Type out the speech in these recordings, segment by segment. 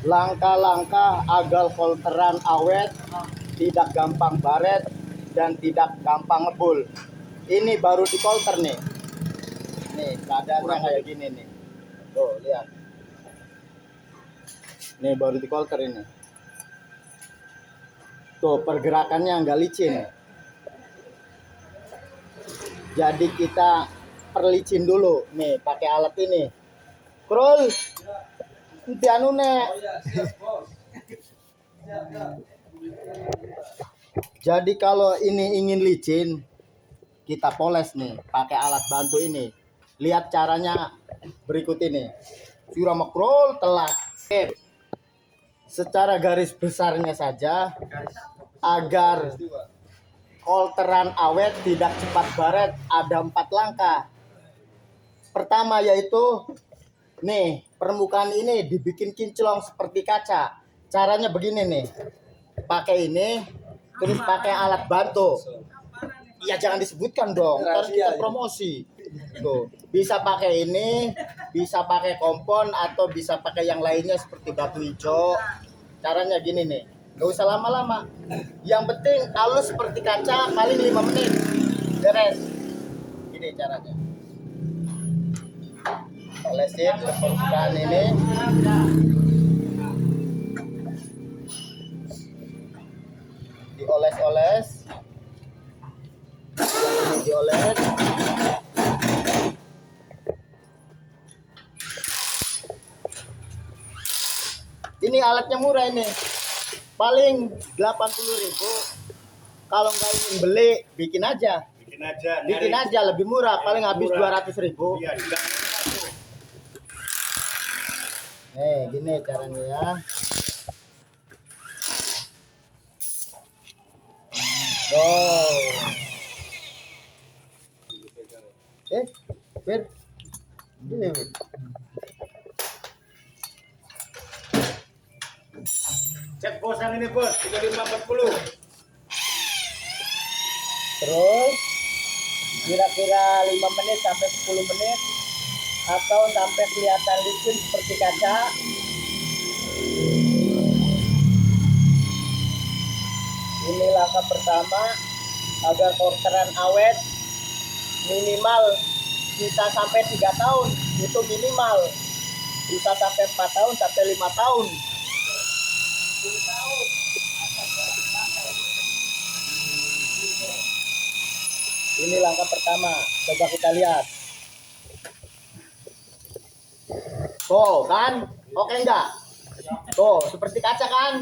Langkah-langkah agar volteran awet, tidak gampang baret dan tidak gampang ngebul. Ini baru di volter nih. Nih keadaannya kayak gini nih. Tuh lihat. Nih baru di volter ini. Tuh pergerakannya nggak licin. Jadi kita perlicin dulu. Nih pakai alat ini. Krul. Nanti anu nek. Jadi kalau ini ingin licin, kita poles nih pakai alat bantu ini. Lihat caranya berikut ini. Surah makrol telat. Secara garis besarnya saja agar volteran awet tidak cepat baret ada 4 langkah. Pertama yaitu nih permukaan ini dibikin kinclong seperti kaca. Caranya begini nih. Pakai ini terus pakai alat bantu. Ya jangan disebutkan dong, ntar kita promosi. Tuh, bisa pakai ini, bisa pakai kompon atau bisa pakai yang lainnya seperti batu hijau. Caranya gini nih, nggak usah lama-lama. Yang penting halus seperti kaca, paling 5 menit. Beres. Gini caranya. Olesin ke permukaan ini. Dioles-oles. Ini dioles. Ini alatnya murah ini. Paling 80.000. Kalau nggak ingin beli, bikin aja. Bikin aja lebih murah, paling habis 200.000. Iya, Gini caranya ya. Bir. Gini, Bir. cek bos yang ini bos 3540. Terus kira-kira 5 menit sampai 10 menit atau sampai kelihatan licin seperti kaca. Ini langkah pertama agar volteran awet, minimal bisa sampai 3 tahun, itu minimal. Bisa sampai 4 tahun sampai 5 tahun. 10 tahun. Ini langkah pertama, coba kita lihat. Tuh kan, oke enggak? Tuh, seperti kaca kan?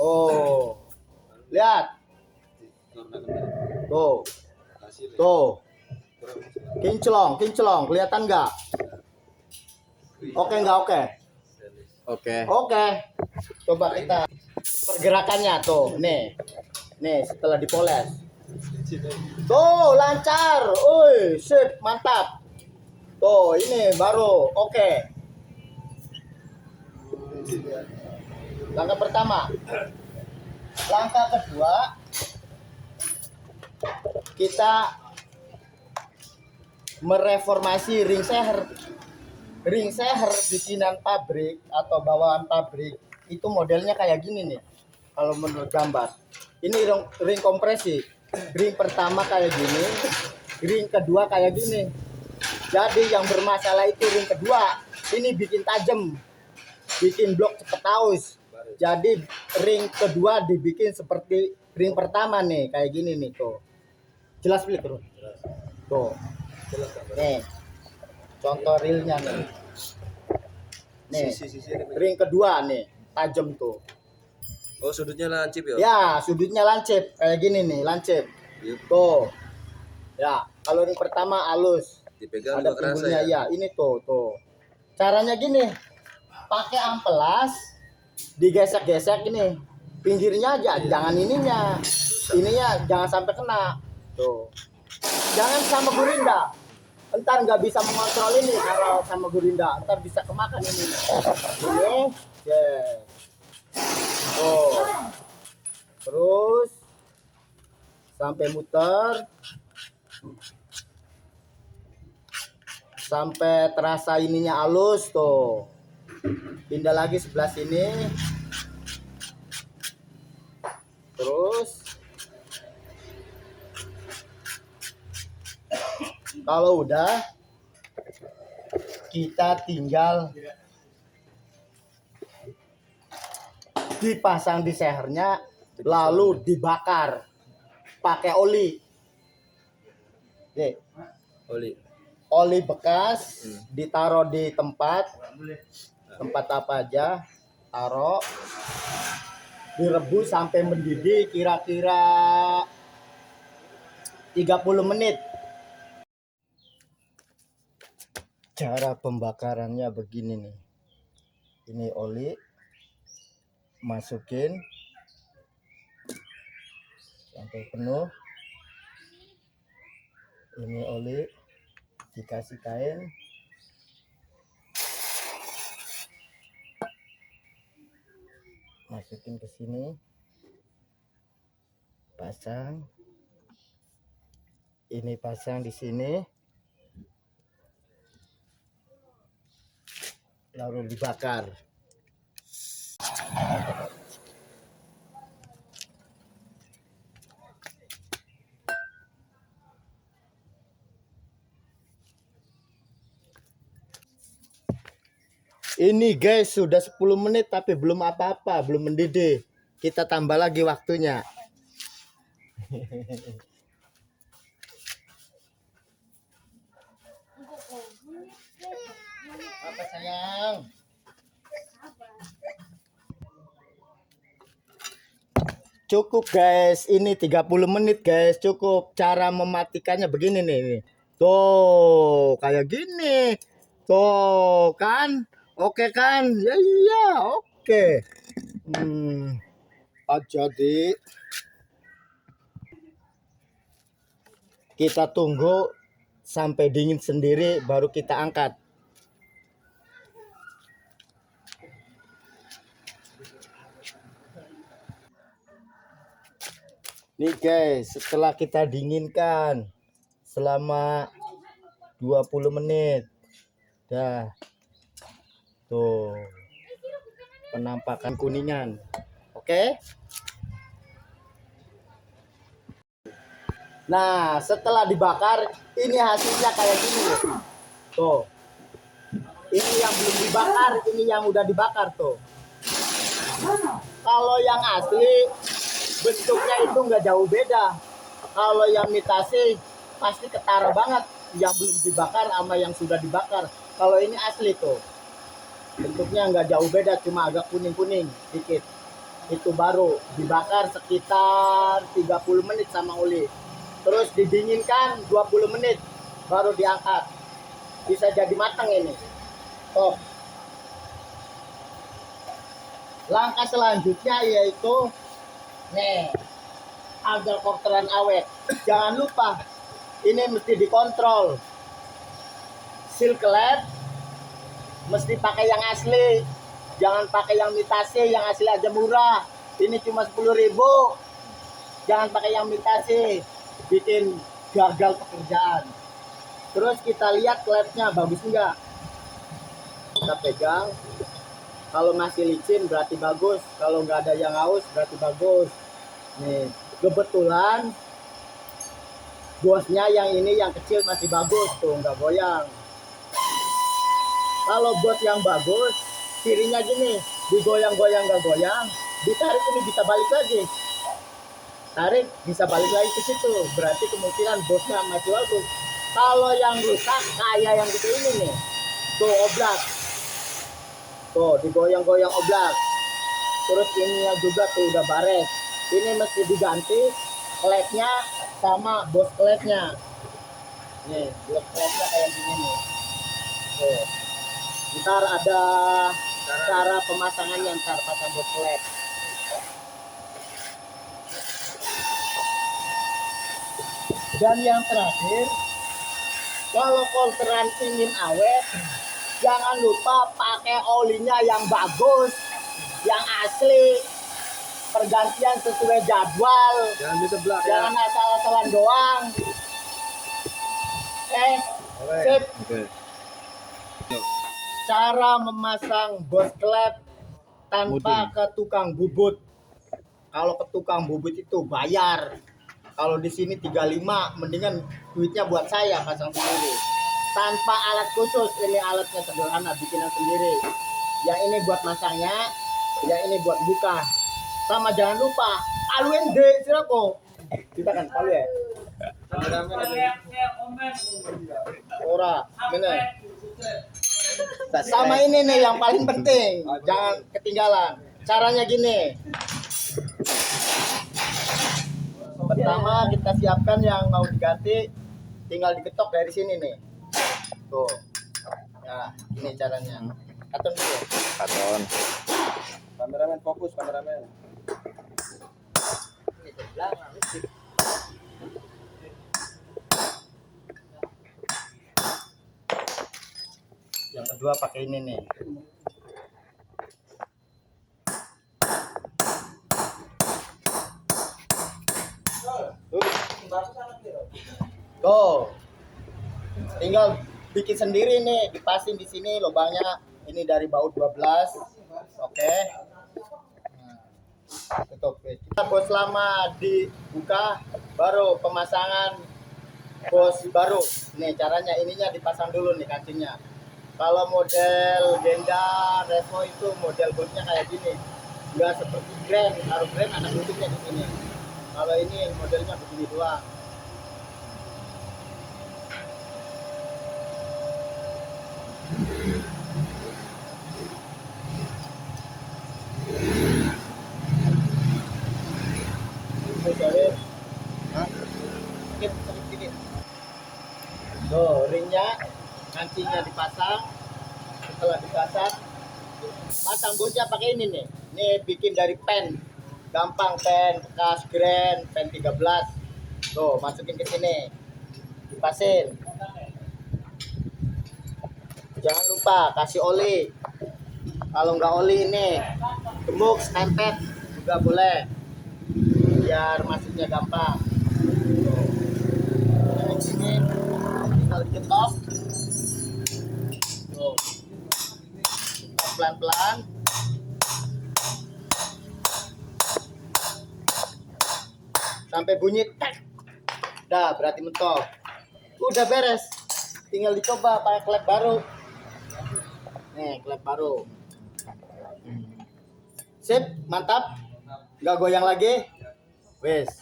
Oh, lihat. Tuh, tuh, kinclong, kelihatan enggak? Oke enggak oke? Oke. Coba kita pergerakannya tuh, nih setelah dipoles. Tuh lancar, sip, mantap. Tuh ini baru oke. Langkah pertama. Langkah kedua, kita mereformasi ring seher. Ring seher bikinan pabrik atau bawaan pabrik itu modelnya kayak gini nih. Kalau menurut gambar, ini ring kompresi. Ring pertama kayak gini, ring kedua kayak gini. Jadi yang bermasalah itu ring kedua. Ini bikin tajam, bikin blok cepet aus. Jadi ring kedua dibikin seperti ring pertama nih, kayak gini nih tuh. Jelas pilih terus. Tuh. Nih. Contoh realnya nih. Nih. Ring kedua nih, tajam tuh. Oh, sudutnya lancip ya? Ya, sudutnya lancip kayak gini nih, lancip. Tuh. Ya, kalau ring pertama halus. Dipegang Ada juga kerasa pinggulnya ya? ya. Ini tuh. Caranya gini. Pakai amplas, digesek-gesek ini. Pinggirnya aja, jangan ininya. Ininya jangan sampai kena. Tuh. Jangan sama gurinda. Entar nggak bisa mengontrol ini kalau sama gurinda. Entar bisa kemakan ini. Ini, yes. Oh, terus sampai muter, sampai terasa ininya halus tuh. Pindah lagi sebelah sini. Terus kalau udah, kita tinggal dipasang di sehernya, lalu dibakar pakai oli. Oke. Oli bekas ditaruh di tempat apa aja, taruh, direbus sampai mendidih kira-kira 30 menit. Cara pembakarannya begini nih. Ini oli, masukin sampai penuh. Ini oli, dikasih kain, masukin ke sini, pasang. Ini pasang di sini, lalu dibakar. Ini guys sudah 10 menit tapi belum apa-apa, belum mendidih. Kita tambah lagi waktunya. Apa sayang? Cukup guys, ini 30 menit guys, cukup. Cara mematikannya begini nih. Tuh, kayak gini. Tuh, kan? Oke kan? Ya iya, oke. Jadi kita tunggu sampai dingin sendiri baru kita angkat. Nih guys, setelah kita dinginkan selama 20 menit. Dah. Tuh. Penampakan kuningan. Oke? Nah, setelah dibakar, ini hasilnya kayak gini. Tuh. Ini yang belum dibakar, ini yang udah dibakar tuh. Kalau yang asli bentuknya itu nggak jauh beda. Kalau yang imitasi pasti ketara banget yang belum dibakar sama yang sudah dibakar. Kalau ini asli tuh bentuknya nggak jauh beda, cuma agak kuning-kuning dikit. Itu baru dibakar sekitar 30 menit sama oli. Terus didinginkan 20 menit baru diangkat. Bisa jadi matang ini. Top. Langkah selanjutnya yaitu nih, agar koktelan awet. Jangan lupa ini mesti dikontrol. Silklet mesti pakai yang asli. Jangan pakai yang imitasi, yang asli aja murah. Ini cuma 10.000. Jangan pakai yang imitasi, bikin gagal pekerjaan. Terus kita lihat kletnya bagus enggak. Kita pegang. Kalau masih licin berarti bagus. Kalau nggak ada yang haus berarti bagus. Nih, kebetulan bosnya yang ini yang kecil masih bagus tuh, nggak goyang. Kalau bos yang bagus, kirinya gini, digoyang-goyang nggak goyang, ditarik ini bisa balik lagi. Tarik bisa balik lagi ke situ, berarti kemungkinan bosnya masih bagus. Kalau yang rusak kayak yang gitu ini nih, tuh oblak. Tuh digoyang-goyang oblak. Terus ini juga tuh udah bares. Ini mesti diganti kletnya sama bos kletnya. Nih, bos kletnya kayak gini nih. Tuh. Ntar ada cara pemasangannya, ntar pasang bos klet. Dan yang terakhir, kalau kolteran ingin awet, jangan lupa pakai olinya yang bagus, yang asli, pergantian sesuai jadwal. Jangan di sebelah Jangan asal-asalan doang. Sip. Oke. Cara memasang bos klep tanpa ke tukang bubut. Kalau ke tukang bubut itu bayar. Kalau di sini 35, mendingan duitnya buat saya pasang sendiri. Tanpa alat khusus, ini alatnya sederhana, bikinan sendiri. Yang ini buat masangnya, yang ini buat buka. Sama jangan lupa, paluin deh, sirako. Kita kan palu ya. Ora, bener. Sama ini nih yang paling penting, jangan ketinggalan. Caranya gini. Pertama kita siapkan yang mau diganti, tinggal diketok dari sini nih. Tuh. Nah, ini caranya. Katon dulu. Katon. Kameramen fokus, kameramen. Yang kedua pakai ini nih. Tuh. Tinggal bikin sendiri nih, dipasin di sini lubangnya. Ini dari baut 12. Oke. Nah, tutup. Kita bos lama dibuka, baru pemasangan bos baru. Nih caranya, ininya dipasang dulu nih kancingnya. Kalau model Genda Revo itu model bosnya kayak gini, nggak seperti Grand. Kalau Grand ada tutupnya di sini. Kalau ini modelnya begini doang. Tuh ringnya, kancingnya dipasang. Setelah dipasang, pasang bosnya pakai ini nih. Ini bikin dari pen, gampang, pen bekas Grand, pen 13. Tuh masukin ke sini, dipasin. Jangan lupa kasih oli. Kalau nggak oli ini gemuk stempet juga boleh, biar masuknya gampang. Tuh. Sini tinggal diketok. Tuh. Pelan-pelan. Sampai bunyi tek. Dah berarti mentok. Udah beres. Tinggal dicoba pakai klep baru. Nih, klep baru. Sip, mantap. Nggak goyang lagi. Wes.